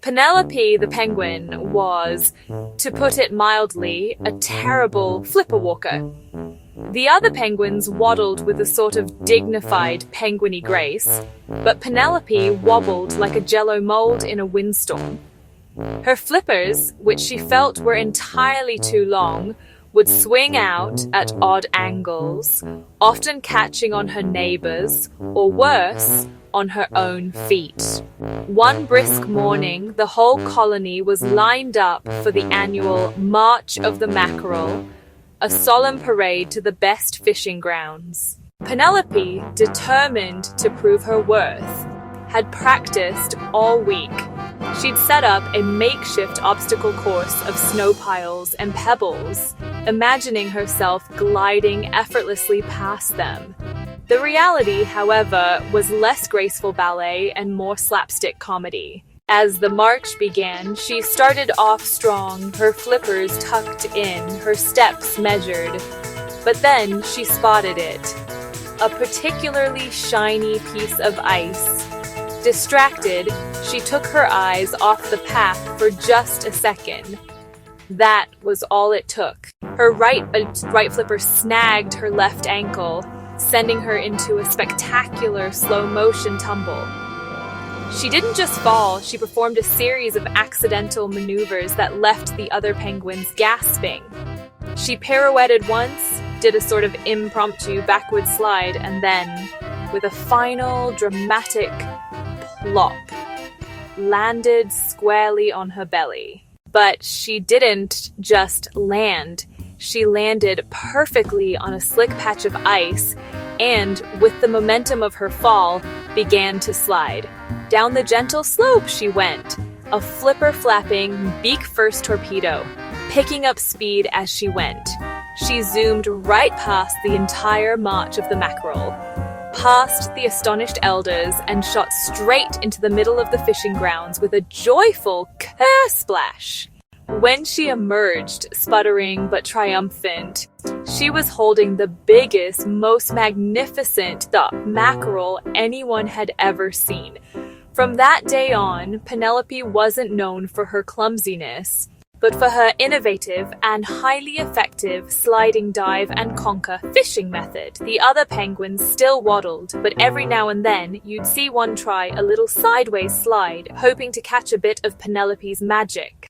Penelope the penguin was, to put it mildly, a terrible flipper walker. The other penguins waddled with a sort of dignified penguiny grace, but Penelope wobbled like a jello mold in a windstorm. Her flippers, which she felt were entirely too long, would swing out at odd angles, often catching on her neighbors, or worse, on her own feet. One brisk morning, the whole colony was lined up for the annual March of the Mackerel, a solemn parade to the best fishing grounds. Penelope, determined to prove her worth, had practiced all week. She'd set up a makeshift obstacle course of snow piles and pebbles, imagining herself gliding effortlessly past them. The reality, however, was less graceful ballet and more slapstick comedy. As the march began, she started off strong, her flippers tucked in, her steps measured. But then she spotted it. A particularly shiny piece of ice. Distracted, she took her eyes off the path for just a second. That was all it took. Her right flipper snagged her left ankle, sending her into a spectacular slow-motion tumble. She didn't just fall, she performed a series of accidental maneuvers that left the other penguins gasping. She pirouetted once, did a sort of impromptu backward slide, and then, with a final dramatic plop, landed squarely on her belly. But she didn't just land. She landed perfectly on a slick patch of ice and, with the momentum of her fall, began to slide. Down the gentle slope she went, a flipper-flapping, beak-first torpedo, picking up speed as she went. She zoomed right past the entire March of the Mackerel, past the astonished elders, and shot straight into the middle of the fishing grounds with a joyful ker-splash. When she emerged, sputtering but triumphant, she was holding the biggest, most magnificent mackerel anyone had ever seen. From that day on, Penelope wasn't known for her clumsiness, but for her innovative and highly effective sliding dive and conquer fishing method. The other penguins still waddled, but every now and then you'd see one try a little sideways slide, hoping to catch a bit of Penelope's magic.